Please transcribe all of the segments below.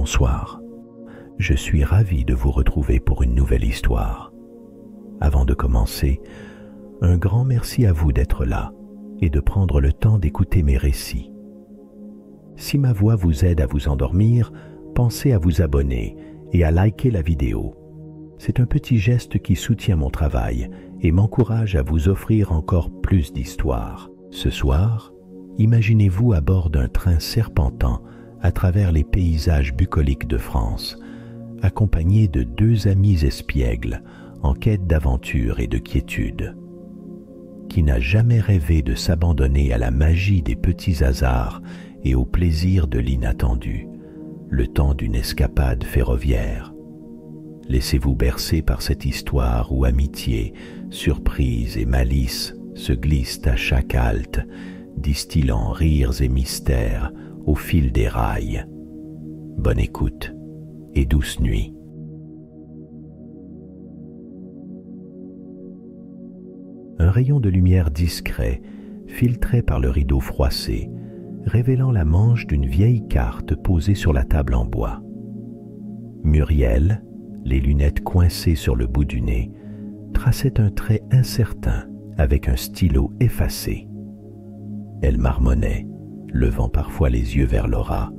bonsoir. Je suis ravi de vous retrouver pour une nouvelle histoire. Avant de commencer, un grand merci à vous d'être là et de prendre le temps d'écouter mes récits. Si ma voix vous aide à vous endormir, pensez à vous abonner et à liker la vidéo. C'est un petit geste qui soutient mon travail et m'encourage à vous offrir encore plus d'histoires. Ce soir, imaginez-vous à bord d'un train serpentant à travers les paysages bucoliques de France, accompagné de deux amis espiègles en quête d'aventure et de quiétude. Qui n'a jamais rêvé de s'abandonner à la magie des petits hasards et au plaisir de l'inattendu, le temps d'une escapade ferroviaire? Laissez-vous bercer par cette histoire où amitié, surprise et malice se glissent à chaque halte, distillant rires et mystères au fil des rails. Bonne écoute et douce nuit. Un rayon de lumière discret filtrait par le rideau froissé, révélant la manche d'une vieille carte posée sur la table en bois. Muriel, les lunettes coincées sur le bout du nez, traçait un trait incertain avec un stylo effacé. Elle marmonnait, levant parfois les yeux vers Laura,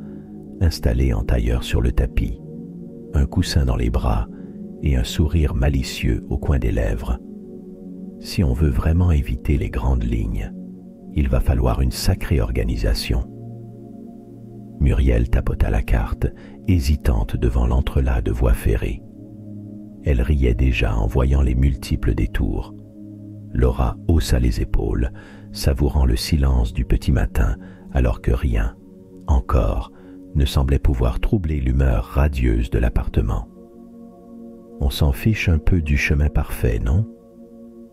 installée en tailleur sur le tapis, un coussin dans les bras et un sourire malicieux au coin des lèvres. Si on veut vraiment éviter les grandes lignes, il va falloir une sacrée organisation. Muriel tapota la carte, hésitante devant l'entrelacs de voies ferrées. Elle riait déjà en voyant les multiples détours. Laura haussa les épaules, savourant le silence du petit matin, alors que rien, encore, ne semblait pouvoir troubler l'humeur radieuse de l'appartement. On s'en fiche un peu du chemin parfait, non?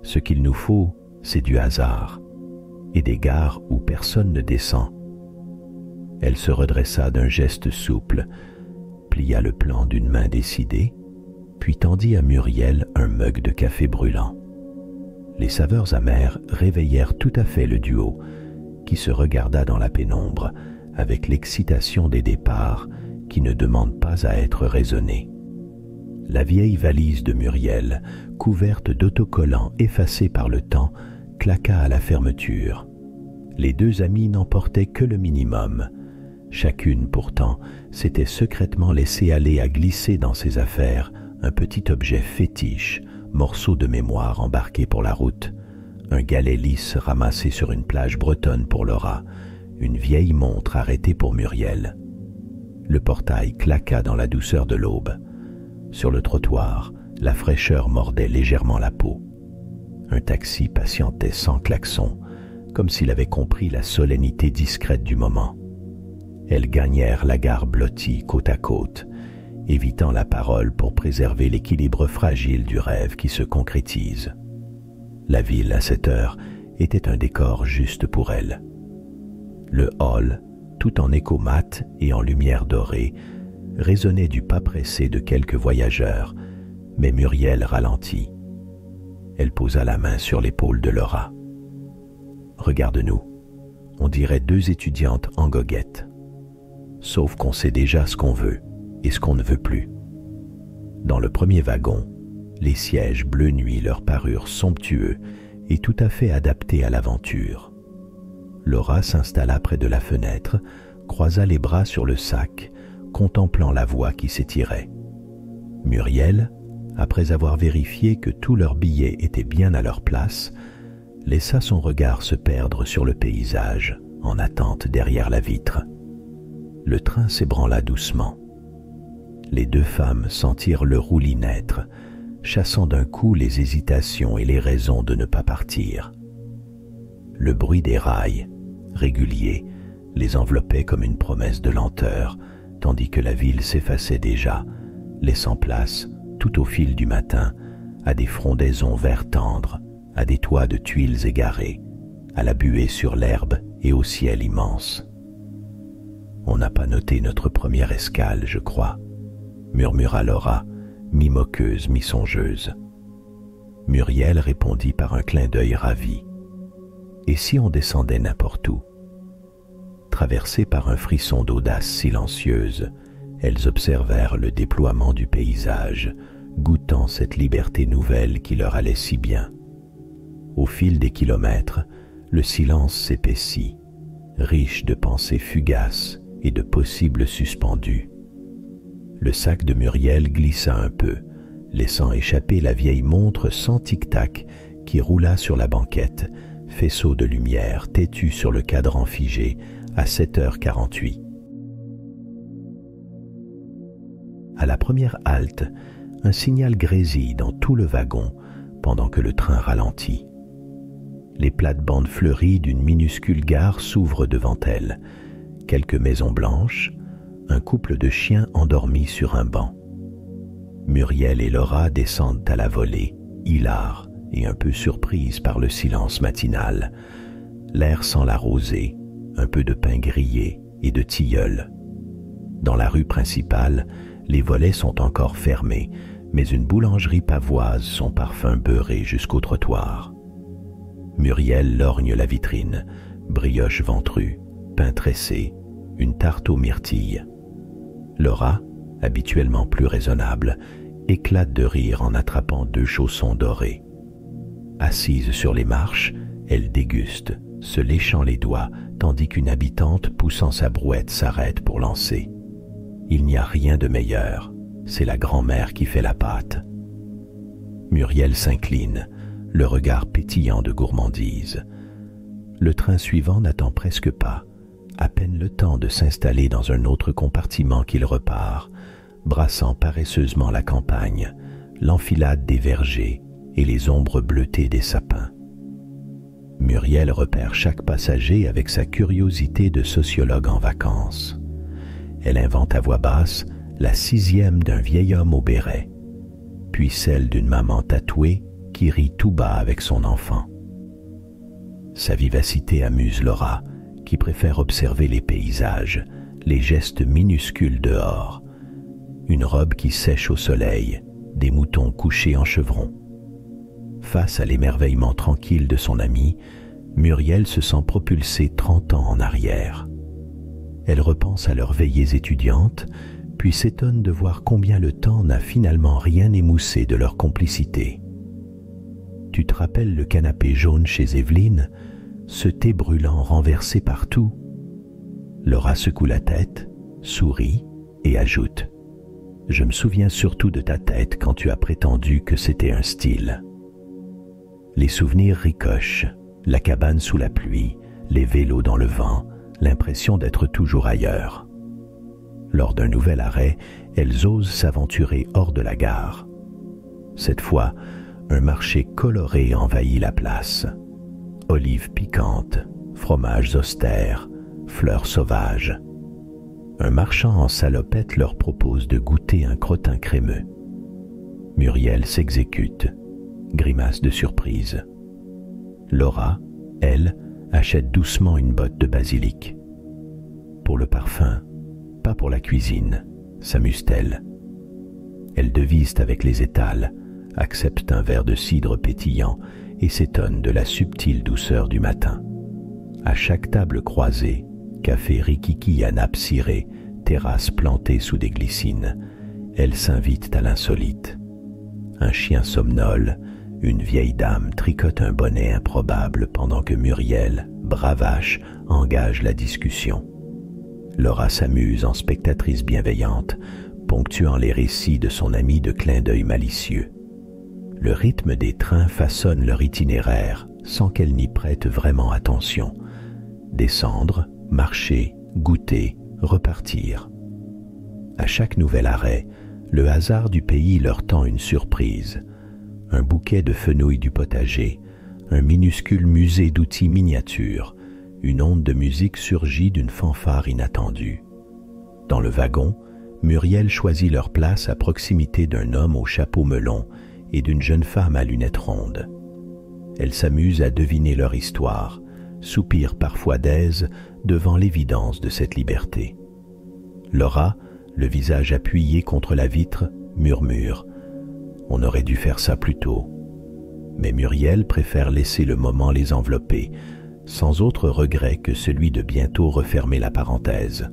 Ce qu'il nous faut, c'est du hasard, et des gares où personne ne descend. Elle se redressa d'un geste souple, plia le plan d'une main décidée, puis tendit à Muriel un mug de café brûlant. Les saveurs amères réveillèrent tout à fait le duo, qui se regarda dans la pénombre, avec l'excitation des départs qui ne demandent pas à être raisonnés. La vieille valise de Muriel, couverte d'autocollants effacés par le temps, claqua à la fermeture. Les deux amies n'emportaient que le minimum. Chacune, pourtant, s'était secrètement laissée aller à glisser dans ses affaires un petit objet fétiche, morceau de mémoire embarqué pour la route, un galet lisse ramassé sur une plage bretonne pour Laura, une vieille montre arrêtée pour Muriel. Le portail claqua dans la douceur de l'aube. Sur le trottoir, la fraîcheur mordait légèrement la peau. Un taxi patientait sans klaxon, comme s'il avait compris la solennité discrète du moment. Elles gagnèrent la gare blottie côte à côte, évitant la parole pour préserver l'équilibre fragile du rêve qui se concrétise. La ville, à cette heure, était un décor juste pour elle. Le hall, tout en écho mat et en lumière dorée, résonnait du pas pressé de quelques voyageurs, mais Muriel ralentit. Elle posa la main sur l'épaule de Laura. « Regarde-nous, on dirait deux étudiantes en goguette. Sauf qu'on sait déjà ce qu'on veut et ce qu'on ne veut plus. » Dans le premier wagon, les sièges bleu nuit leur parurent somptueux et tout à fait adaptés à l'aventure. Laura s'installa près de la fenêtre, croisa les bras sur le sac, contemplant la voie qui s'étirait. Muriel, après avoir vérifié que tous leurs billets étaient bien à leur place, laissa son regard se perdre sur le paysage, en attente derrière la vitre. Le train s'ébranla doucement. Les deux femmes sentirent le roulis naître, chassant d'un coup les hésitations et les raisons de ne pas partir. Le bruit des rails, régulier, les enveloppait comme une promesse de lenteur, tandis que la ville s'effaçait déjà, laissant place, tout au fil du matin, à des frondaisons vert tendre, à des toits de tuiles égarées, à la buée sur l'herbe et au ciel immense. « On n'a pas noté notre première escale, je crois, » murmura Laura, mi-moqueuse, mi-songeuse. Muriel répondit par un clin d'œil ravi. « Et si on descendait n'importe où ?» Traversée par un frisson d'audace silencieuse, Elles observèrent le déploiement du paysage, goûtant cette liberté nouvelle qui leur allait si bien. Au fil des kilomètres, le silence s'épaissit, riche de pensées fugaces et de possibles suspendus. Le sac de Muriel glissa un peu, laissant échapper la vieille montre sans tic-tac qui roula sur la banquette, faisceau de lumière têtu sur le cadran figé à 7h48. À la première halte, un signal grésille dans tout le wagon pendant que le train ralentit. Les plates-bandes fleuries d'une minuscule gare s'ouvrent devant elle, quelques maisons blanches, un couple de chiens endormis sur un banc. Muriel et Laura descendent à la volée, hilares et un peu surprises par le silence matinal. L'air sent la rosée, un peu de pain grillé et de tilleul. Dans la rue principale, les volets sont encore fermés, mais une boulangerie pavoise son parfum beurré jusqu'au trottoir. Muriel lorgne la vitrine, brioche ventrue, pain tressé, une tarte aux myrtilles. Laura, habituellement plus raisonnable, éclate de rire en attrapant 2 chaussons dorés. Assise sur les marches, elle déguste, se léchant les doigts, tandis qu'une habitante poussant sa brouette s'arrête pour lancer. Il n'y a rien de meilleur, c'est la grand-mère qui fait la pâte. Muriel s'incline, le regard pétillant de gourmandise. Le train suivant n'attend presque pas, à peine le temps de s'installer dans un autre compartiment qu'il repart, brassant paresseusement la campagne, l'enfilade des vergers et les ombres bleutées des sapins. Muriel repère chaque passager avec sa curiosité de sociologue en vacances. Elle invente à voix basse la 6e d'un vieil homme au béret, puis celle d'une maman tatouée qui rit tout bas avec son enfant. Sa vivacité amuse Laura, qui préfère observer les paysages, les gestes minuscules dehors, une robe qui sèche au soleil, des moutons couchés en chevron. Face à l'émerveillement tranquille de son amie, Muriel se sent propulsée 30 ans en arrière. Elle repense à leurs veillées étudiantes, puis s'étonne de voir combien le temps n'a finalement rien émoussé de leur complicité. Tu te rappelles le canapé jaune chez Evelyne, ce thé brûlant renversé partout? Laura secoue la tête, sourit et ajoute: Je me souviens surtout de ta tête quand tu as prétendu que c'était un style. Les souvenirs ricochent, la cabane sous la pluie, les vélos dans le vent, l'impression d'être toujours ailleurs. Lors d'un nouvel arrêt, elles osent s'aventurer hors de la gare. Cette fois, un marché coloré envahit la place. Olives piquantes, fromages austères, fleurs sauvages. Un marchand en salopette leur propose de goûter un crottin crémeux. Muriel s'exécute, grimace de surprise. Laura, elle, achète doucement une botte de basilic. Pour le parfum, pas pour la cuisine, s'amuse-t-elle. Elle devise avec les étals, accepte un verre de cidre pétillant et s'étonne de la subtile douceur du matin. À chaque table croisée, café rikiki à nappe cirée, terrasse plantée sous des glycines, elle s'invite à l'insolite. Un chien somnole, une vieille dame tricote un bonnet improbable pendant que Muriel, bravache, engage la discussion. Laura s'amuse en spectatrice bienveillante, ponctuant les récits de son ami de clins d'œil malicieux. Le rythme des trains façonne leur itinéraire sans qu'elle n'y prête vraiment attention. Descendre, marcher, goûter, repartir. À chaque nouvel arrêt, le hasard du pays leur tend une surprise. Un bouquet de fenouil du potager, un minuscule musée d'outils miniatures, une onde de musique surgit d'une fanfare inattendue. Dans le wagon, Muriel choisit leur place à proximité d'un homme au chapeau melon et d'une jeune femme à lunettes rondes. Elle s'amuse à deviner leur histoire, soupire parfois d'aise devant l'évidence de cette liberté. Laura, le visage appuyé contre la vitre, murmure: « On aurait dû faire ça plus tôt. » Mais Muriel préfère laisser le moment les envelopper, sans autre regret que celui de bientôt refermer la parenthèse.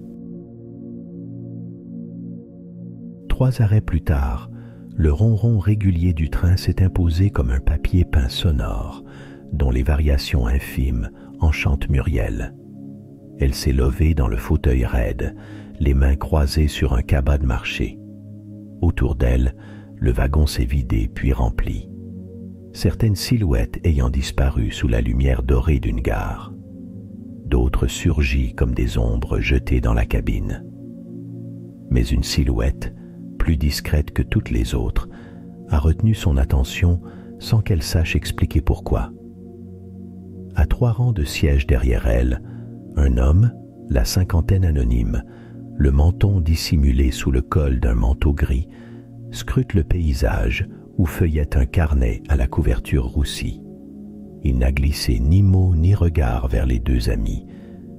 3 arrêts plus tard, le ronron régulier du train s'est imposé comme un papier peint sonore, dont les variations infimes enchantent Muriel. Elle s'est levée dans le fauteuil raide, les mains croisées sur un cabas de marché. Autour d'elle, le wagon s'est vidé puis rempli, certaines silhouettes ayant disparu sous la lumière dorée d'une gare. D'autres surgis comme des ombres jetées dans la cabine. Mais une silhouette, plus discrète que toutes les autres, a retenu son attention sans qu'elle sache expliquer pourquoi. À 3 rangs de sièges derrière elle, un homme, la cinquantaine anonyme, le menton dissimulé sous le col d'un manteau gris, scrute le paysage ou feuillette un carnet à la couverture roussie. Il n'a glissé ni mot ni regard vers les 2 amis,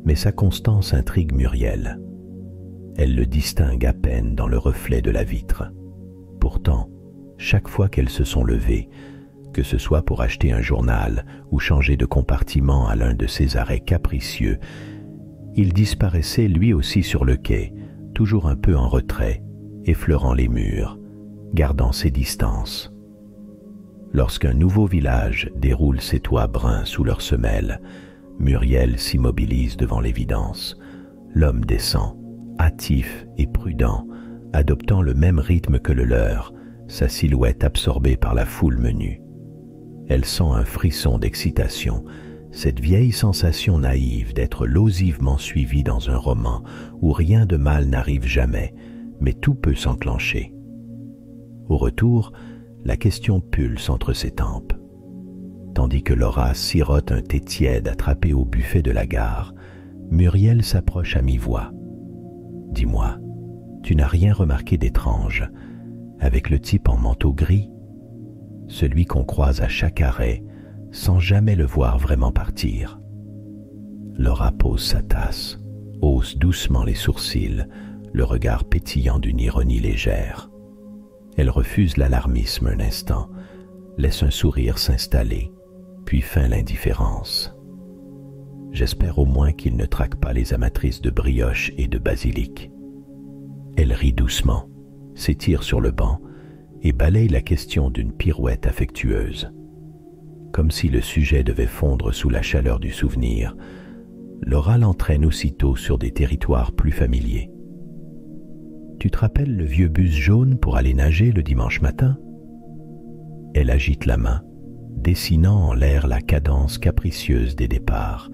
mais sa constance intrigue Muriel. Elle le distingue à peine dans le reflet de la vitre. Pourtant, chaque fois qu'elles se sont levées, que ce soit pour acheter un journal ou changer de compartiment à l'un de ces arrêts capricieux, il disparaissait lui aussi sur le quai, toujours un peu en retrait, effleurant les murs, gardant ses distances. Lorsqu'un nouveau village déroule ses toits bruns sous leurs semelles, Muriel s'immobilise devant l'évidence. L'homme descend, hâtif et prudent, adoptant le même rythme que le leur, sa silhouette absorbée par la foule menue. Elle sent un frisson d'excitation, cette vieille sensation naïve d'être lausivement suivie dans un roman où rien de mal n'arrive jamais, mais tout peut s'enclencher. Au retour, la question pulse entre ses tempes. Tandis que Laura sirote un thé tiède attrapé au buffet de la gare, Muriel s'approche à mi-voix. « Dis-moi, tu n'as rien remarqué d'étrange avec le type en manteau gris, celui qu'on croise à chaque arrêt, sans jamais le voir vraiment partir. » Laura pose sa tasse, hausse doucement les sourcils, le regard pétillant d'une ironie légère. Elle refuse l'alarmisme un instant, laisse un sourire s'installer, puis feint l'indifférence. « J'espère au moins qu'il ne traque pas les amatrices de brioche et de basilic. » Elle rit doucement, s'étire sur le banc et balaye la question d'une pirouette affectueuse. Comme si le sujet devait fondre sous la chaleur du souvenir, Laura l'entraîne aussitôt sur des territoires plus familiers. « Tu te rappelles le vieux bus jaune pour aller nager le dimanche matin ?» Elle agite la main, dessinant en l'air la cadence capricieuse des départs,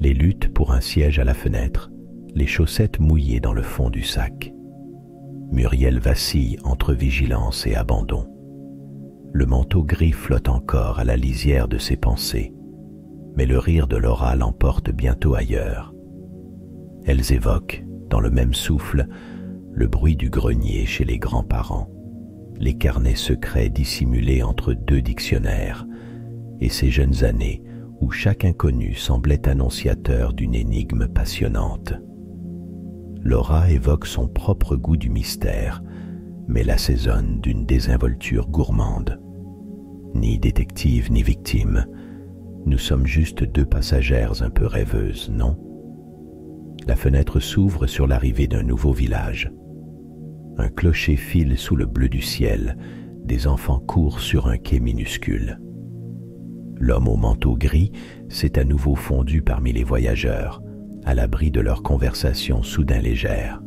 les luttes pour un siège à la fenêtre, les chaussettes mouillées dans le fond du sac. Muriel vacille entre vigilance et abandon. Le manteau gris flotte encore à la lisière de ses pensées, mais le rire de Laura l'emporte bientôt ailleurs. Elles évoquent, dans le même souffle, le bruit du grenier chez les grands-parents, les carnets secrets dissimulés entre 2 dictionnaires, et ces jeunes années où chaque inconnu semblait annonciateur d'une énigme passionnante. Laura évoque son propre goût du mystère, mais l'assaisonne d'une désinvolture gourmande. Ni détective ni victime, nous sommes juste 2 passagères un peu rêveuses, non? La fenêtre s'ouvre sur l'arrivée d'un nouveau village. Un clocher file sous le bleu du ciel, des enfants courent sur un quai minuscule. L'homme au manteau gris s'est à nouveau fondu parmi les voyageurs, à l'abri de leur conversation soudain légère.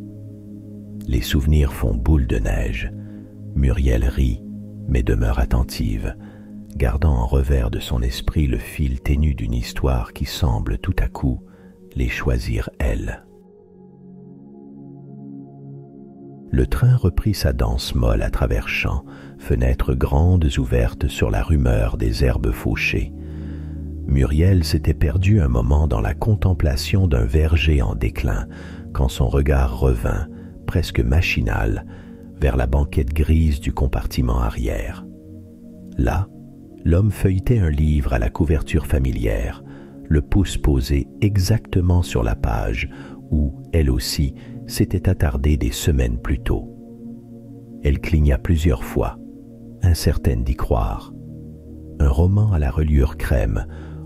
Les souvenirs font boule de neige. Muriel rit, mais demeure attentive, gardant en revers de son esprit le fil ténu d'une histoire qui semble tout à coup les choisir elles. Le train reprit sa danse molle à travers champs, fenêtres grandes ouvertes sur la rumeur des herbes fauchées. Muriel s'était perdue un moment dans la contemplation d'un verger en déclin, quand son regard revint, presque machinal, vers la banquette grise du compartiment arrière. Là, l'homme feuilletait un livre à la couverture familière, le pouce posé exactement sur la page où, elle aussi, s'était attardée des semaines plus tôt. Elle cligna plusieurs fois, incertaine d'y croire. Un roman à la reliure crème,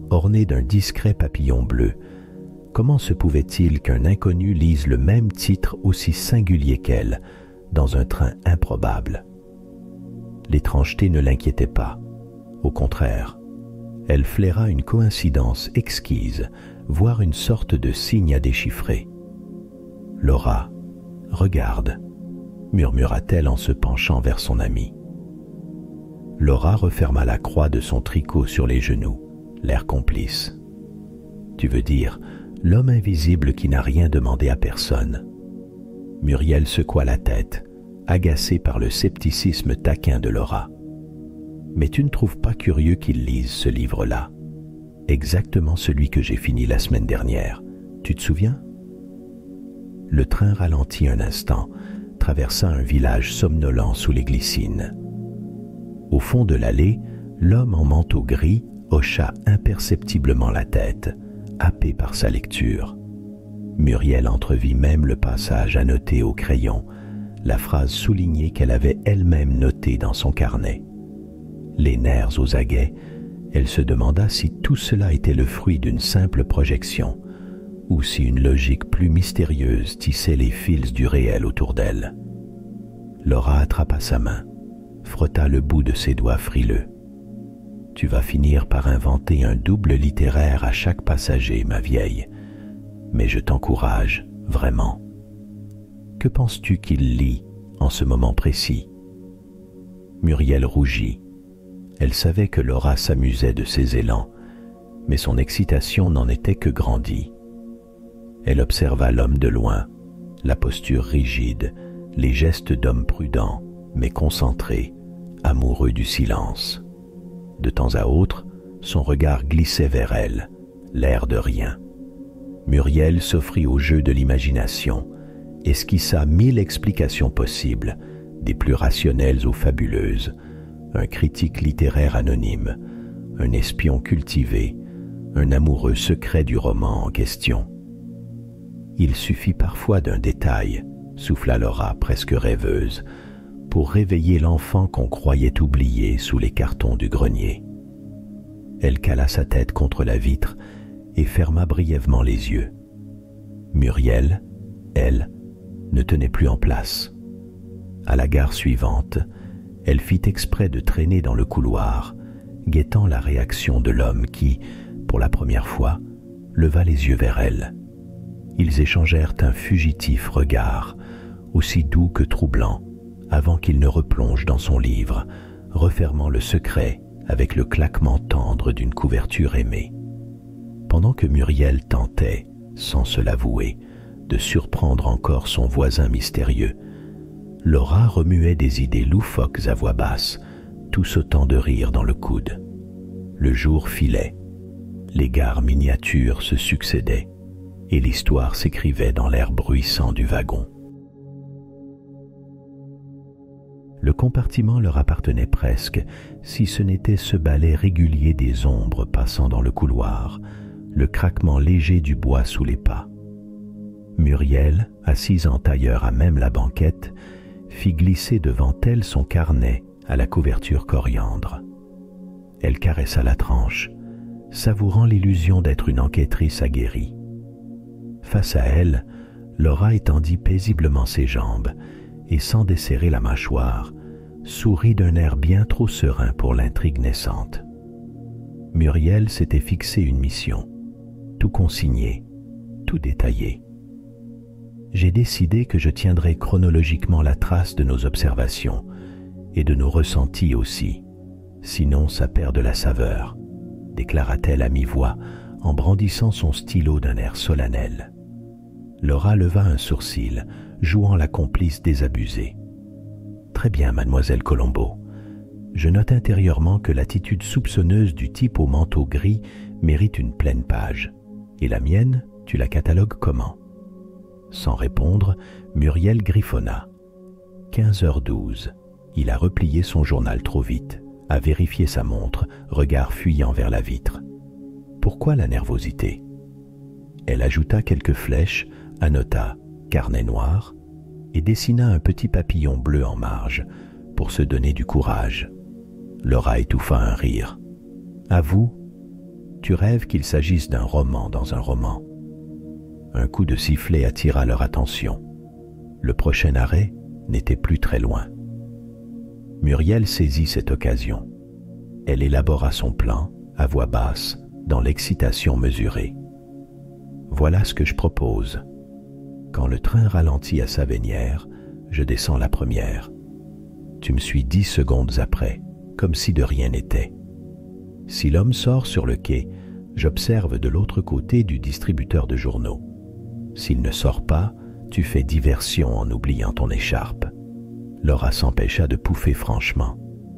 orné d'un discret papillon bleu. Comment se pouvait-il qu'un inconnu lise le même titre aussi singulier qu'elle, dans un train improbable. L'étrangeté ne l'inquiétait pas. Au contraire, elle flaira une coïncidence exquise, voire une sorte de signe à déchiffrer. « Laura, regarde » murmura-t-elle en se penchant vers son amie. Laura referma la croix de son tricot sur les genoux, l'air complice. « Tu veux dire l'homme invisible qui n'a rien demandé à personne ?» Muriel secoua la tête, agacée par le scepticisme taquin de Laura. « Mais tu ne trouves pas curieux qu'il lise ce livre-là? Exactement celui que j'ai fini la semaine dernière. Tu te souviens ?» Le train ralentit un instant, traversa un village somnolent sous les glycines. Au fond de l'allée, l'homme en manteau gris hocha imperceptiblement la tête, happé par sa lecture. Muriel entrevit même le passage annoté au crayon, la phrase soulignée qu'elle avait elle-même notée dans son carnet. Les nerfs aux aguets, elle se demanda si tout cela était le fruit d'une simple projection, ou si une logique plus mystérieuse tissait les fils du réel autour d'elle. Laura attrapa sa main, frotta le bout de ses doigts frileux. « Tu vas finir par inventer un double littéraire à chaque passager, ma vieille, mais je t'encourage, vraiment. Que penses-tu qu'il lit en ce moment précis ?» Muriel rougit. Elle savait que Laura s'amusait de ses élans, mais son excitation n'en était que grandie. Elle observa l'homme de loin, la posture rigide, les gestes d'homme prudent, mais concentré, amoureux du silence. De temps à autre, son regard glissait vers elle, l'air de rien. Muriel s'offrit au jeu de l'imagination, esquissa 1000 explications possibles, des plus rationnelles aux fabuleuses, un critique littéraire anonyme, un espion cultivé, un amoureux secret du roman en question. Il suffit parfois d'un détail, souffla Laura presque rêveuse, pour réveiller l'enfant qu'on croyait oublié sous les cartons du grenier. Elle cala sa tête contre la vitre et ferma brièvement les yeux. Muriel, elle, ne tenait plus en place. À la gare suivante, elle fit exprès de traîner dans le couloir, guettant la réaction de l'homme qui, pour la première fois, leva les yeux vers elle. Ils échangèrent un fugitif regard, aussi doux que troublant, avant qu'il ne replonge dans son livre, refermant le secret avec le claquement tendre d'une couverture aimée. Pendant que Muriel tentait, sans se l'avouer, de surprendre encore son voisin mystérieux, Laura remuait des idées loufoques à voix basse, tout sautant de rire dans le coude. Le jour filait, les gares miniatures se succédaient, et l'histoire s'écrivait dans l'air bruissant du wagon. Le compartiment leur appartenait presque, si ce n'était ce balai régulier des ombres passant dans le couloir, le craquement léger du bois sous les pas. Muriel, assise en tailleur à même la banquette, fit glisser devant elle son carnet à la couverture coriandre. Elle caressa la tranche, savourant l'illusion d'être une enquêtrice aguerrie. Face à elle, Laura étendit paisiblement ses jambes et, sans desserrer la mâchoire, sourit d'un air bien trop serein pour l'intrigue naissante. Muriel s'était fixé une mission, tout consigné, tout détaillé. J'ai décidé que je tiendrais chronologiquement la trace de nos observations et de nos ressentis aussi, sinon ça perd de la saveur, déclara-t-elle à mi-voix en brandissant son stylo d'un air solennel. Laura leva un sourcil, jouant la complice désabusée. « Très bien, mademoiselle Colombo. Je note intérieurement que l'attitude soupçonneuse du type au manteau gris mérite une pleine page. Et la mienne, tu la catalogues comment ?» Sans répondre, Muriel griffonna. 15h12. Il a replié son journal trop vite, a vérifié sa montre, regard fuyant vers la vitre. Pourquoi la nervosité? Elle ajouta quelques flèches, annota « carnet noir » et dessina un petit papillon bleu en marge pour se donner du courage. Laura étouffa un rire. « Avoue, tu rêves qu'il s'agisse d'un roman dans un roman. » Un coup de sifflet attira leur attention. Le prochain arrêt, n'était plus très loin. Muriel saisit cette occasion. Elle élabora son plan, à voix basse, dans l'excitation mesurée. « Voilà ce que je propose. Quand le train ralentit à Savennières, je descends la première. Tu me suis 10 secondes après, comme si de rien n'était. Si l'homme sort sur le quai, j'observe de l'autre côté du distributeur de journaux. S'il ne sort pas, tu fais diversion en oubliant ton écharpe. » Laura s'empêcha de pouffer franchement.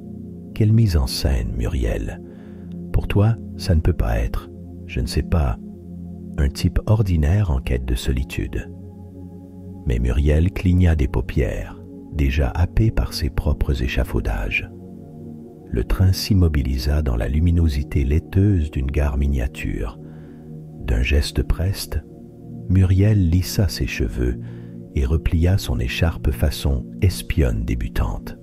« Quelle mise en scène, Muriel. Pour toi, ça ne peut pas être, je ne sais pas, un type ordinaire en quête de solitude. » Mais Muriel cligna des paupières, déjà happée par ses propres échafaudages. Le train s'immobilisa dans la luminosité laiteuse d'une gare miniature. D'un geste preste, Muriel lissa ses cheveux et replia son écharpe façon espionne débutante.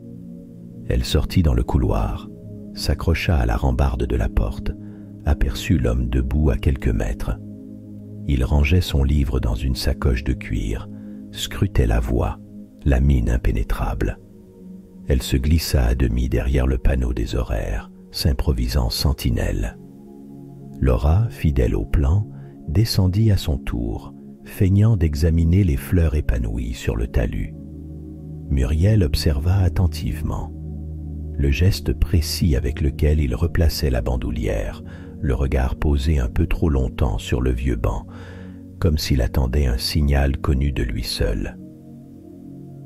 Elle sortit dans le couloir, s'accrocha à la rambarde de la porte, aperçut l'homme debout à quelques mètres. Il rangeait son livre dans une sacoche de cuir, scrutait la voie, la mine impénétrable. Elle se glissa à demi derrière le panneau des horaires, s'improvisant sentinelle. Laura, fidèle au plan, descendit à son tour, feignant d'examiner les fleurs épanouies sur le talus. Muriel observa attentivement. Le geste précis avec lequel il replaçait la bandoulière, le regard posé un peu trop longtemps sur le vieux banc, comme s'il attendait un signal connu de lui seul.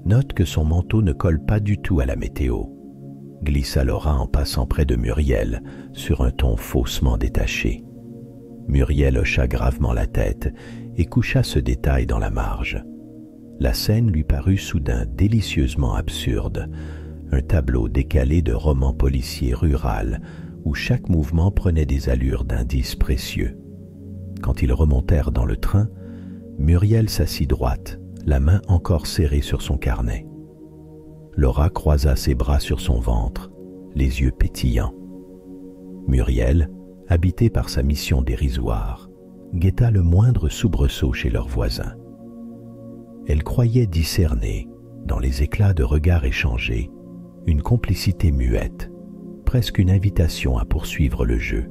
Note que son manteau ne colle pas du tout à la météo, glissa Laura en passant près de Muriel, sur un ton faussement détaché. Muriel hocha gravement la tête et coucha ce détail dans la marge. La scène lui parut soudain délicieusement absurde, un tableau décalé de roman policier rural où chaque mouvement prenait des allures d'indices précieux. Quand ils remontèrent dans le train, Muriel s'assit droite, la main encore serrée sur son carnet. Laura croisa ses bras sur son ventre, les yeux pétillants. Muriel, habitée par sa mission dérisoire, guetta le moindre soubresaut chez leurs voisins. Elle croyait discerner, dans les éclats de regards échangés, une complicité muette, presque une invitation à poursuivre le jeu.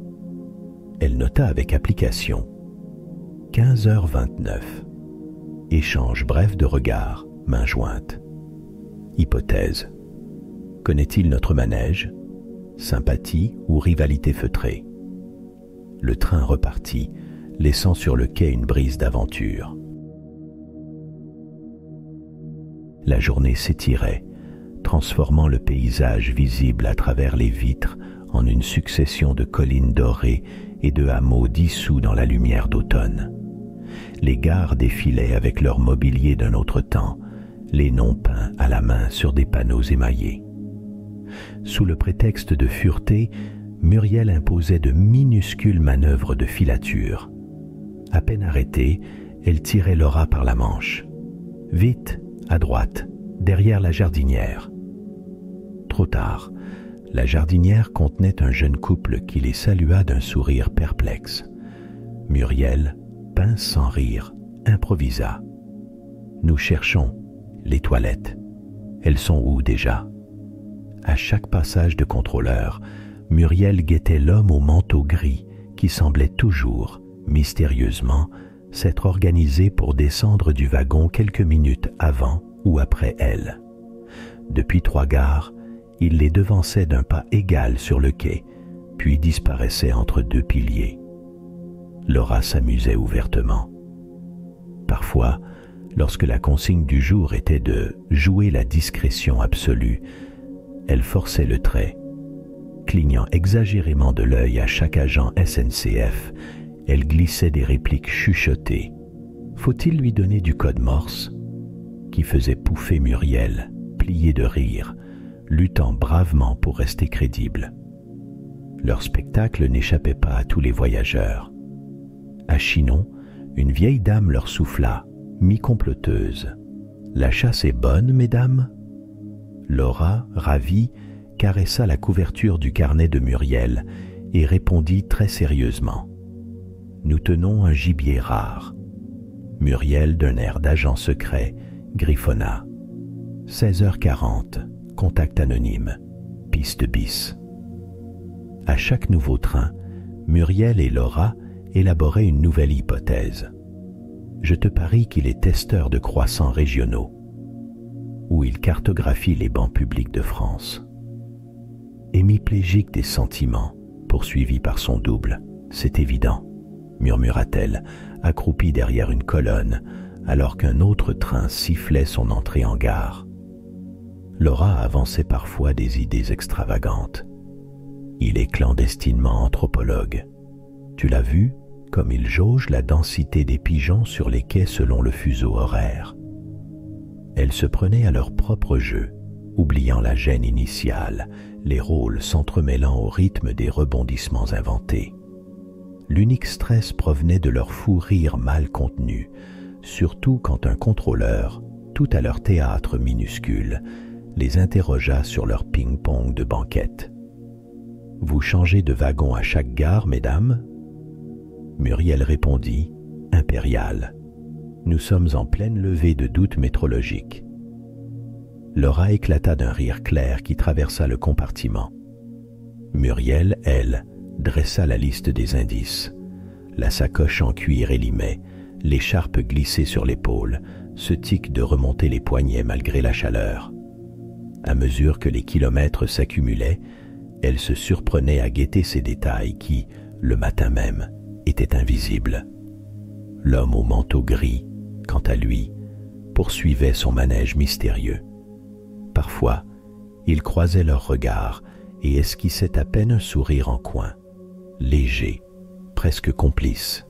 Elle nota avec application 15h29. Échange bref de regards, mains jointes. Hypothèse. Connaît-il notre manège? Sympathie ou rivalité feutrée? Le train repartit, laissant sur le quai une brise d'aventure. La journée s'étirait, transformant le paysage visible à travers les vitres en une succession de collines dorées et de hameaux dissous dans la lumière d'automne. Les gares défilaient avec leur mobilier d'un autre temps, les noms peints à la main sur des panneaux émaillés. Sous le prétexte de fureté, Muriel imposait de minuscules manœuvres de filature. À peine arrêtée, elle tirait Laura par la manche. « Vite, à droite, derrière la jardinière. » Trop tard, la jardinière contenait un jeune couple qui les salua d'un sourire perplexe. Muriel, pince sans rire, improvisa. « Nous cherchons les toilettes. Elles sont où déjà ?» À chaque passage de contrôleur, Muriel guettait l'homme au manteau gris qui semblait toujours, mystérieusement, s'être organisé pour descendre du wagon quelques minutes avant ou après elle. Depuis 3 gares, il les devançait d'un pas égal sur le quai, puis disparaissait entre 2 piliers. Laura s'amusait ouvertement. Parfois, lorsque la consigne du jour était de jouer la discrétion absolue, elle forçait le trait. Clignant exagérément de l'œil à chaque agent SNCF, elle glissait des répliques chuchotées. Faut-il lui donner du code Morse? Qui faisait pouffer Muriel, pliée de rire, luttant bravement pour rester crédible. Leur spectacle n'échappait pas à tous les voyageurs. À Chinon, une vieille dame leur souffla, mi-comploteuse. « La chasse est bonne, mesdames ?» Laura, ravie, caressa la couverture du carnet de Muriel et répondit très sérieusement. « Nous tenons un gibier rare. » Muriel, d'un air d'agent secret, griffonna. « 16h40, contact anonyme, piste bis. À chaque nouveau train, Muriel et Laura élaboraient une nouvelle hypothèse. Je te parie qu'il est testeur de croissants régionaux, ou il cartographie les bancs publics de France. Hémiplégique des sentiments, poursuivi par son double, c'est évident, murmura-t-elle, accroupie derrière une colonne, alors qu'un autre train sifflait son entrée en gare. Laura avançait parfois des idées extravagantes. Il est clandestinement anthropologue. Tu l'as vu, comme il jauge la densité des pigeons sur les quais selon le fuseau horaire. Elles se prenaient à leur propre jeu, oubliant la gêne initiale, les rôles s'entremêlant au rythme des rebondissements inventés. L'unique stress provenait de leur fou rire mal contenu, surtout quand un contrôleur, tout à leur théâtre minuscule, les interrogea sur leur ping-pong de banquette. « Vous changez de wagon à chaque gare, mesdames ?» Muriel répondit, impériale. « Nous sommes en pleine levée de doutes métrologiques. » Laura éclata d'un rire clair qui traversa le compartiment. Muriel, elle, dressa la liste des indices. La sacoche en cuir élimée, l'écharpe glissée sur l'épaule, ce tic de remonter les poignets malgré la chaleur. À mesure que les kilomètres s'accumulaient, elle se surprenait à guetter ces détails qui, le matin même, étaient invisibles. L'homme au manteau gris, quant à lui, poursuivait son manège mystérieux. Parfois, il croisait leurs regards et esquissait à peine un sourire en coin, léger, presque complice.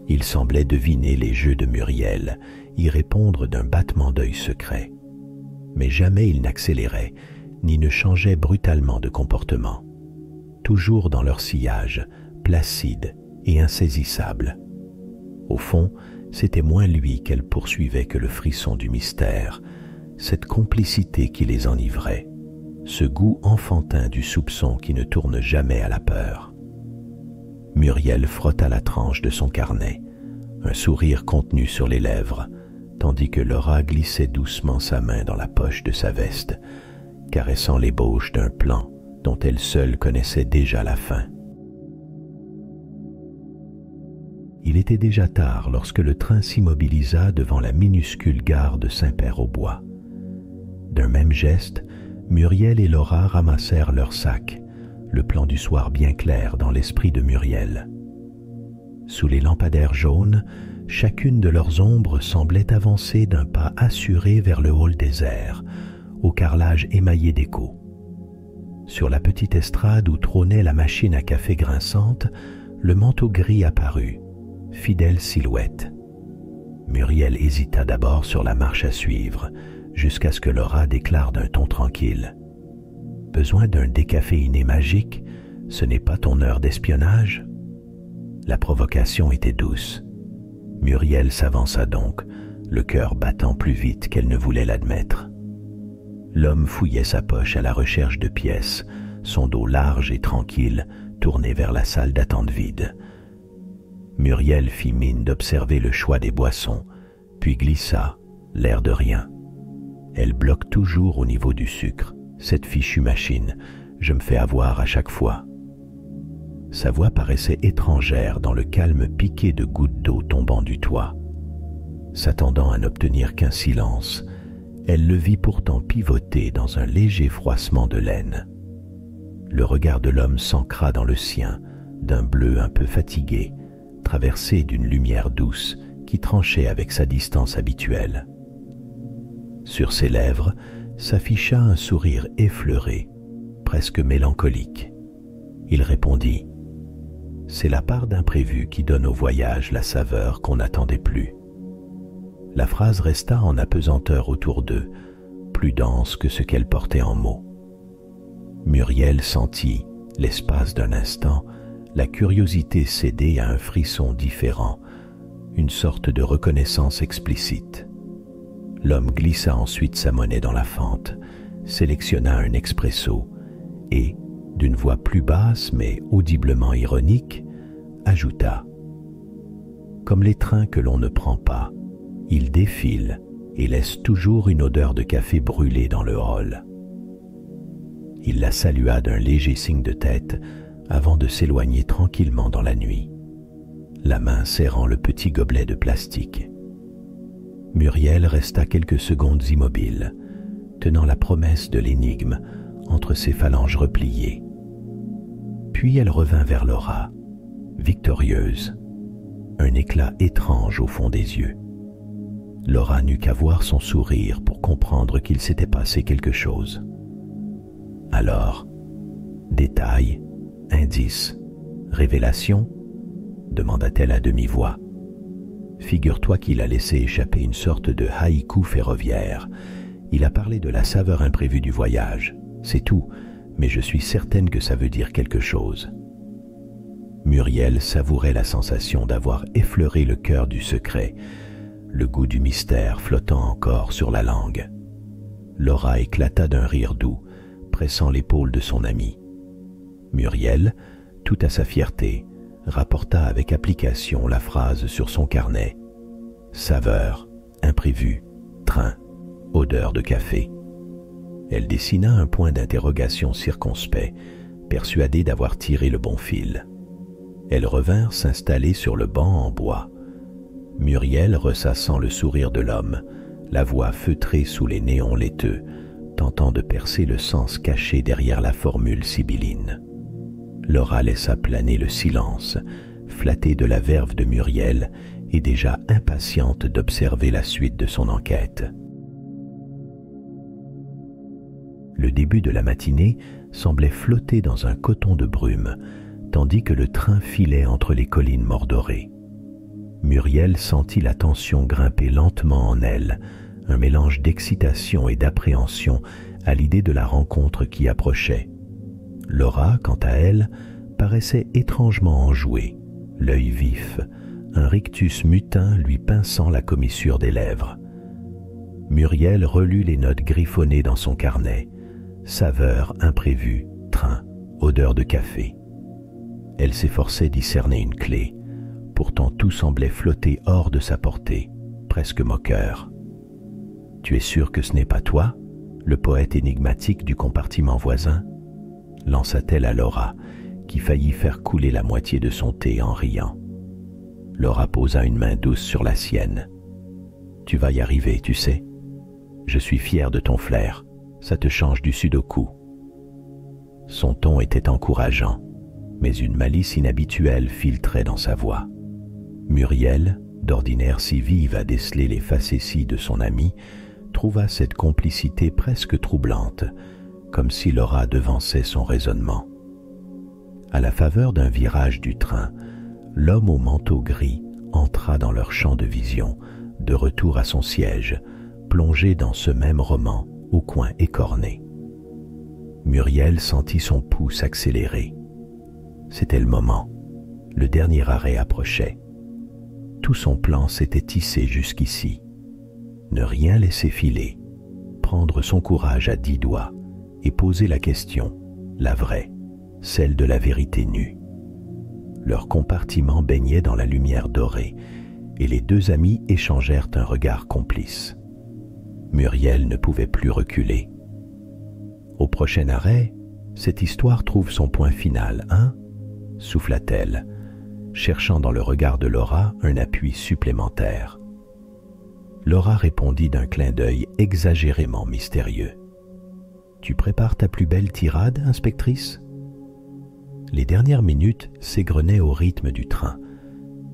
Il semblait deviner les jeux de Muriel, y répondre d'un battement d'œil secret. Mais jamais il n'accélérait, ni ne changeait brutalement de comportement. Toujours dans leur sillage, placide et insaisissable. Au fond, c'était moins lui qu'elle poursuivait que le frisson du mystère, cette complicité qui les enivrait, ce goût enfantin du soupçon qui ne tourne jamais à la peur. Muriel frotta la tranche de son carnet, un sourire contenu sur les lèvres, tandis que Laura glissait doucement sa main dans la poche de sa veste, caressant l'ébauche d'un plan dont elle seule connaissait déjà la fin. Il était déjà tard lorsque le train s'immobilisa devant la minuscule gare de Saint-Père-aux-Bois. D'un même geste, Muriel et Laura ramassèrent leurs sacs, le plan du soir bien clair dans l'esprit de Muriel. Sous les lampadaires jaunes, chacune de leurs ombres semblait avancer d'un pas assuré vers le hall désert, au carrelage émaillé d'écho. Sur la petite estrade où trônait la machine à café grinçante, le manteau gris apparut, fidèle silhouette. Muriel hésita d'abord sur la marche à suivre, jusqu'à ce que Laura déclare d'un ton tranquille. « Besoin d'un décaféiné magique, ce n'est pas ton heure d'espionnage ?» La provocation était douce. Muriel s'avança donc, le cœur battant plus vite qu'elle ne voulait l'admettre. L'homme fouillait sa poche à la recherche de pièces, son dos large et tranquille, tourné vers la salle d'attente vide. Muriel fit mine d'observer le choix des boissons, puis glissa, l'air de rien. Elle bloque toujours au niveau du sucre, cette fichue machine, je me fais avoir à chaque fois. Sa voix paraissait étrangère dans le calme piqué de gouttes d'eau tombant du toit. S'attendant à n'obtenir qu'un silence, elle le vit pourtant pivoter dans un léger froissement de laine. Le regard de l'homme s'ancra dans le sien, d'un bleu un peu fatigué, traversé d'une lumière douce qui tranchait avec sa distance habituelle. Sur ses lèvres s'afficha un sourire effleuré, presque mélancolique. Il répondit « C'est la part d'imprévu qui donne au voyage la saveur qu'on n'attendait plus. » La phrase resta en apesanteur autour d'eux, plus dense que ce qu'elle portait en mots. Muriel sentit, l'espace d'un instant, la curiosité céder à un frisson différent, une sorte de reconnaissance explicite. L'homme glissa ensuite sa monnaie dans la fente, sélectionna un expresso et, d'une voix plus basse mais audiblement ironique, ajouta « Comme les trains que l'on ne prend pas, ils défilent et laisse toujours une odeur de café brûlé dans le hall. Il la salua d'un léger signe de tête avant de s'éloigner tranquillement dans la nuit, la main serrant le petit gobelet de plastique. Muriel resta quelques secondes immobile, tenant la promesse de l'énigme entre ses phalanges repliées. Puis elle revint vers Laura, victorieuse, un éclat étrange au fond des yeux. Laura n'eut qu'à voir son sourire pour comprendre qu'il s'était passé quelque chose. Alors, détails, indices, révélations, demanda-t-elle à demi-voix. Figure-toi qu'il a laissé échapper une sorte de haïku ferroviaire. Il a parlé de la saveur imprévue du voyage. C'est tout, mais je suis certaine que ça veut dire quelque chose. Muriel savourait la sensation d'avoir effleuré le cœur du secret, le goût du mystère flottant encore sur la langue. Laura éclata d'un rire doux, pressant l'épaule de son amie. Muriel, tout à sa fierté, rapporta avec application la phrase sur son carnet. Saveur, imprévu, train, odeur de café. Elle dessina un point d'interrogation circonspect, persuadée d'avoir tiré le bon fil. Elles revinrent s'installer sur le banc en bois. Muriel ressassant le sourire de l'homme, la voix feutrée sous les néons laiteux, tentant de percer le sens caché derrière la formule sibylline. Laura laissa planer le silence, flattée de la verve de Muriel et déjà impatiente d'observer la suite de son enquête. Le début de la matinée semblait flotter dans un coton de brume, tandis que le train filait entre les collines mordorées. Muriel sentit la tension grimper lentement en elle, un mélange d'excitation et d'appréhension à l'idée de la rencontre qui approchait. Laura, quant à elle, paraissait étrangement enjouée, l'œil vif, un rictus mutin lui pinçant la commissure des lèvres. Muriel relut les notes griffonnées dans son carnet. Saveur imprévue, train, odeur de café. Elle s'efforçait d'y cerner une clé. Pourtant tout semblait flotter hors de sa portée, presque moqueur. « Tu es sûr que ce n'est pas toi, le poète énigmatique du compartiment voisin ?» lança-t-elle à Laura, qui faillit faire couler la moitié de son thé en riant. Laura posa une main douce sur la sienne. « Tu vas y arriver, tu sais. Je suis fier de ton flair, ça te change du sudoku. » Son ton était encourageant, mais une malice inhabituelle filtrait dans sa voix. Muriel, d'ordinaire si vive à déceler les facéties de son amie, trouva cette complicité presque troublante, comme si Laura devançait son raisonnement. À la faveur d'un virage du train, l'homme au manteau gris entra dans leur champ de vision, de retour à son siège, plongé dans ce même roman au coin écorné. Muriel sentit son pouls s'accélérer. C'était le moment. Le dernier arrêt approchait. Tout son plan s'était tissé jusqu'ici. Ne rien laisser filer, prendre son courage à 10 doigts et poser la question, la vraie, celle de la vérité nue. Leur compartiment baignait dans la lumière dorée et les deux amis échangèrent un regard complice. Muriel ne pouvait plus reculer. Au prochain arrêt, cette histoire trouve son point final, hein ? Souffla-t-elle, cherchant dans le regard de Laura un appui supplémentaire. Laura répondit d'un clin d'œil exagérément mystérieux. « Tu prépares ta plus belle tirade, inspectrice ?» Les dernières minutes s'égrenaient au rythme du train.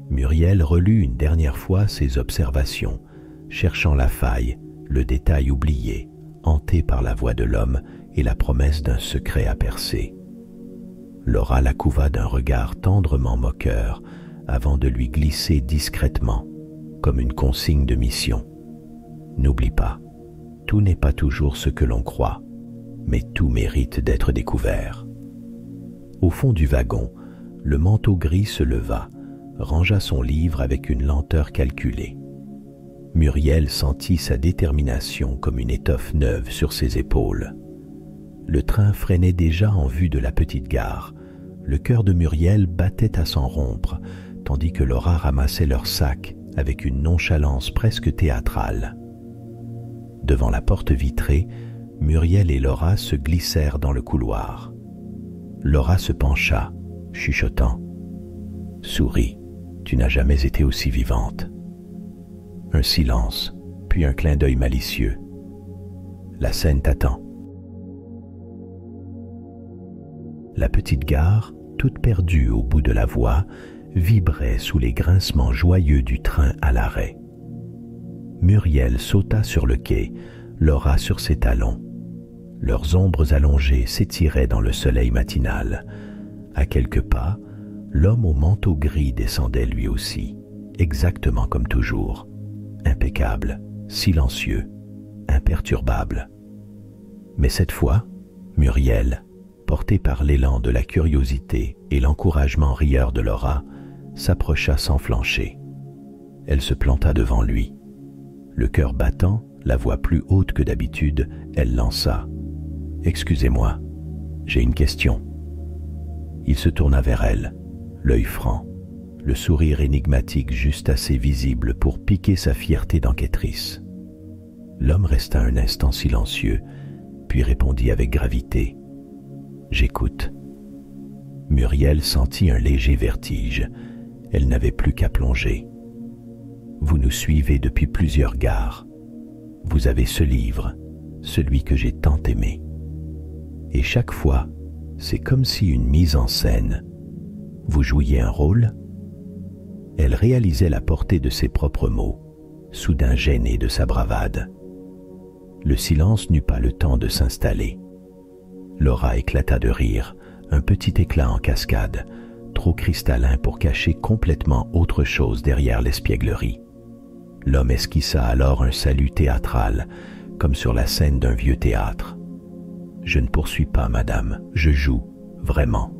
Muriel relut une dernière fois ses observations, cherchant la faille, le détail oublié, hanté par la voix de l'homme et la promesse d'un secret à percer. Laura la couva d'un regard tendrement moqueur avant de lui glisser discrètement, comme une consigne de mission. N'oublie pas, tout n'est pas toujours ce que l'on croit, mais tout mérite d'être découvert. Au fond du wagon, le manteau gris se leva, rangea son livre avec une lenteur calculée. Muriel sentit sa détermination comme une étoffe neuve sur ses épaules. Le train freinait déjà en vue de la petite gare. Le cœur de Muriel battait à s'en rompre, tandis que Laura ramassait leur sac avec une nonchalance presque théâtrale. Devant la porte vitrée, Muriel et Laura se glissèrent dans le couloir. Laura se pencha, chuchotant. « Souris, tu n'as jamais été aussi vivante. » Un silence, puis un clin d'œil malicieux. « La scène t'attend. » La petite gare, toute perdue au bout de la voie, vibrait sous les grincements joyeux du train à l'arrêt. Muriel sauta sur le quai, Laura sur ses talons. Leurs ombres allongées s'étiraient dans le soleil matinal. À quelques pas, l'homme au manteau gris descendait lui aussi, exactement comme toujours, impeccable, silencieux, imperturbable. Mais cette fois, Muriel, portée par l'élan de la curiosité et l'encouragement rieur de Laura, s'approcha sans flancher. Elle se planta devant lui. Le cœur battant, la voix plus haute que d'habitude, elle lança. « Excusez-moi, j'ai une question. » Il se tourna vers elle, l'œil franc, le sourire énigmatique juste assez visible pour piquer sa fierté d'enquêtrice. L'homme resta un instant silencieux, puis répondit avec gravité. « J'écoute. » Muriel sentit un léger vertige. Elle n'avait plus qu'à plonger. « Vous nous suivez depuis plusieurs gares. Vous avez ce livre, celui que j'ai tant aimé. Et chaque fois, c'est comme si une mise en scène. Vous jouiez un rôle ?» Elle réalisait la portée de ses propres mots, soudain gênée de sa bravade. Le silence n'eut pas le temps de s'installer. Laura éclata de rire, un petit éclat en cascade, trop cristallin pour cacher complètement autre chose derrière l'espièglerie. L'homme esquissa alors un salut théâtral, comme sur la scène d'un vieux théâtre. « Je ne poursuis pas, madame, je joue, vraiment.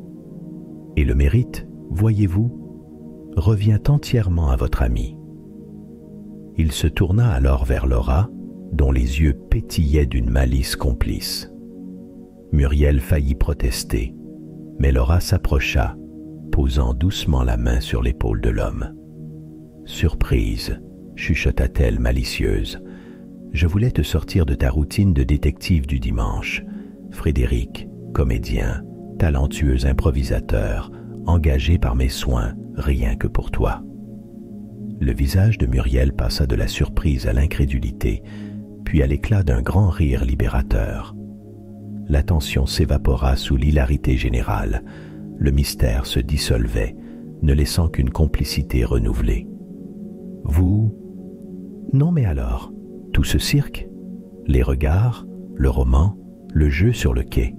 Et le mérite, voyez-vous, revient entièrement à votre ami. » Il se tourna alors vers Laura, dont les yeux pétillaient d'une malice complice. Muriel faillit protester, mais Laura s'approcha, posant doucement la main sur l'épaule de l'homme. « Surprise, chuchota-t-elle malicieuse. Je voulais te sortir de ta routine de détective du dimanche. Frédéric, comédien, talentueux improvisateur, engagé par mes soins, rien que pour toi. » Le visage de Muriel passa de la surprise à l'incrédulité, puis à l'éclat d'un grand rire libérateur. L'attention s'évapora sous l'hilarité générale. Le mystère se dissolvait, ne laissant qu'une complicité renouvelée. « Vous... Non mais alors, tout ce cirque, les regards, le roman, le jeu sur le quai. »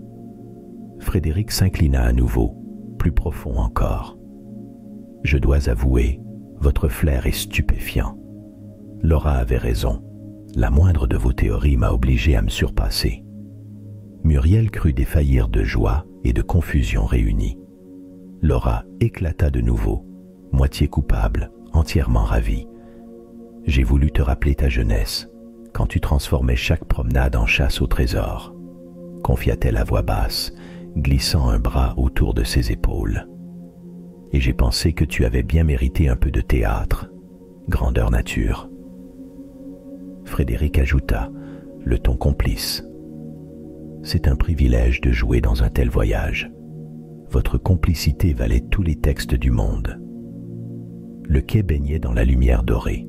Frédéric s'inclina à nouveau, plus profond encore. « Je dois avouer, votre flair est stupéfiant. Laura avait raison. La moindre de vos théories m'a obligé à me surpasser. » Muriel crut défaillir de joie et de confusion réunies. Laura éclata de nouveau, moitié coupable, entièrement ravie. « J'ai voulu te rappeler ta jeunesse, quand tu transformais chaque promenade en chasse au trésor. » confia-t-elle à voix basse, glissant un bras autour de ses épaules. « Et j'ai pensé que tu avais bien mérité un peu de théâtre, grandeur nature. » Frédéric ajouta, le ton complice. « C'est un privilège de jouer dans un tel voyage. Votre complicité valait tous les textes du monde. » Le quai baignait dans la lumière dorée.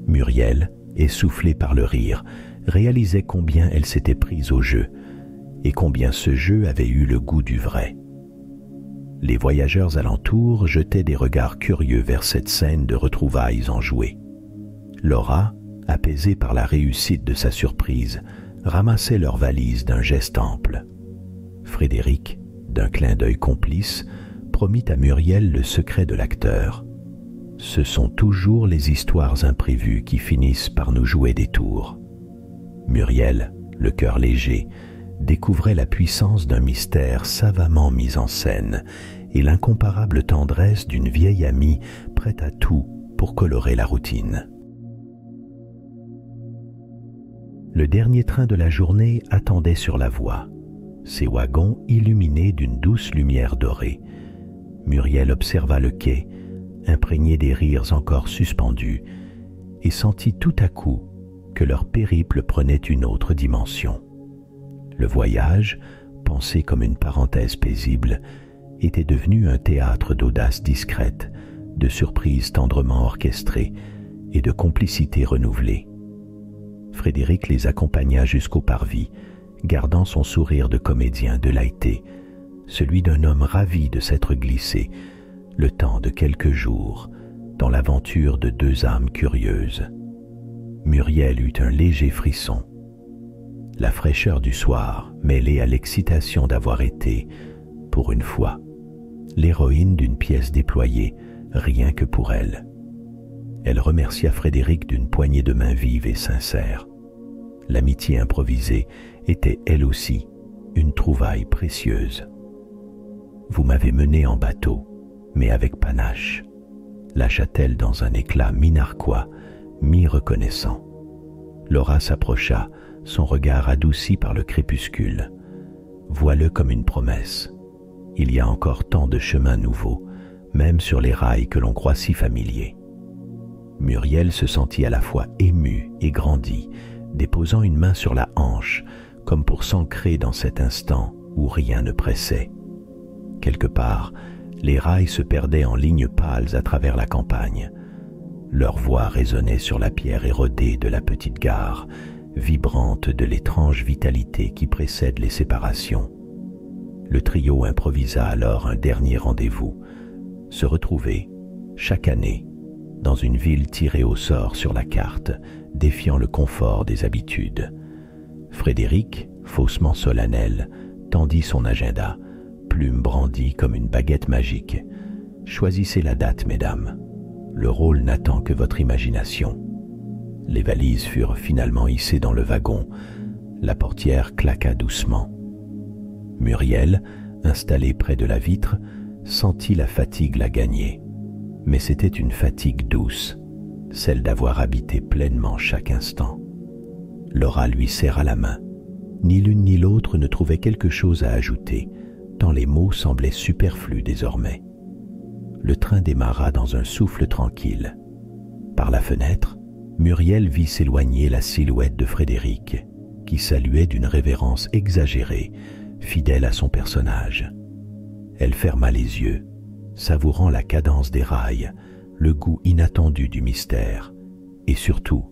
Muriel, essoufflée par le rire, réalisait combien elle s'était prise au jeu et combien ce jeu avait eu le goût du vrai. Les voyageurs alentour jetaient des regards curieux vers cette scène de retrouvailles enjouées. Laura, apaisée par la réussite de sa surprise, ramassait leurs valises d'un geste ample. Frédéric, d'un clin d'œil complice, promit à Muriel le secret de l'acteur. Ce sont toujours les histoires imprévues qui finissent par nous jouer des tours. Muriel, le cœur léger, découvrait la puissance d'un mystère savamment mis en scène et l'incomparable tendresse d'une vieille amie prête à tout pour colorer la routine. Le dernier train de la journée attendait sur la voie, ses wagons illuminés d'une douce lumière dorée. Muriel observa le quai, imprégné des rires encore suspendus, et sentit tout à coup que leur périple prenait une autre dimension. Le voyage, pensé comme une parenthèse paisible, était devenu un théâtre d'audace discrète, de surprises tendrement orchestrées et de complicité renouvelée. Frédéric les accompagna jusqu'au parvis, gardant son sourire de comédien délaité, celui d'un homme ravi de s'être glissé, le temps de quelques jours, dans l'aventure de deux âmes curieuses. Muriel eut un léger frisson. La fraîcheur du soir, mêlée à l'excitation d'avoir été, pour une fois, l'héroïne d'une pièce déployée rien que pour elle. Elle remercia Frédéric d'une poignée de main vive et sincère. L'amitié improvisée était elle aussi une trouvaille précieuse. « Vous m'avez mené en bateau, mais avec panache », lâcha-t-elle dans un éclat mi-narquois, mi-reconnaissant. Laura s'approcha, son regard adouci par le crépuscule. « Vois-le comme une promesse. Il y a encore tant de chemins nouveaux, même sur les rails que l'on croit si familiers. » Muriel se sentit à la fois émue et grandie, déposant une main sur la hanche, comme pour s'ancrer dans cet instant où rien ne pressait. Quelque part, les rails se perdaient en lignes pâles à travers la campagne. Leur voix résonnait sur la pierre érodée de la petite gare, vibrante de l'étrange vitalité qui précède les séparations. Le trio improvisa alors un dernier rendez-vous, se retrouver, chaque année, dans une ville tirée au sort sur la carte, défiant le confort des habitudes. Frédéric, faussement solennel, tendit son agenda, plume brandie comme une baguette magique. « Choisissez la date, mesdames. Le rôle n'attend que votre imagination. » Les valises furent finalement hissées dans le wagon. La portière claqua doucement. Muriel, installée près de la vitre, sentit la fatigue la gagner. Mais c'était une fatigue douce, celle d'avoir habité pleinement chaque instant. Laura lui serra la main. Ni l'une ni l'autre ne trouvait quelque chose à ajouter, tant les mots semblaient superflus désormais. Le train démarra dans un souffle tranquille. Par la fenêtre, Muriel vit s'éloigner la silhouette de Frédéric, qui saluait d'une révérence exagérée, fidèle à son personnage. Elle ferma les yeux, savourant la cadence des rails, le goût inattendu du mystère, et surtout,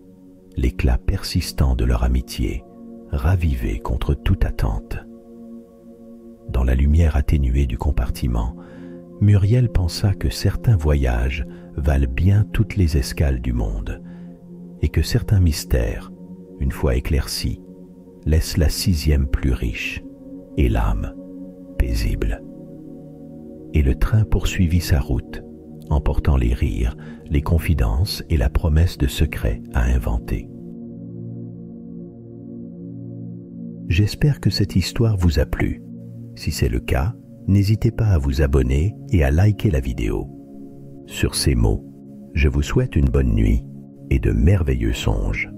l'éclat persistant de leur amitié, ravivé contre toute attente. Dans la lumière atténuée du compartiment, Muriel pensa que certains voyages valent bien toutes les escales du monde, et que certains mystères, une fois éclaircis, laissent la sixième plus riche, et l'âme paisible. Et le train poursuivit sa route, emportant les rires, les confidences et la promesse de secrets à inventer. J'espère que cette histoire vous a plu. Si c'est le cas, n'hésitez pas à vous abonner et à liker la vidéo. Sur ces mots, je vous souhaite une bonne nuit et de merveilleux songes.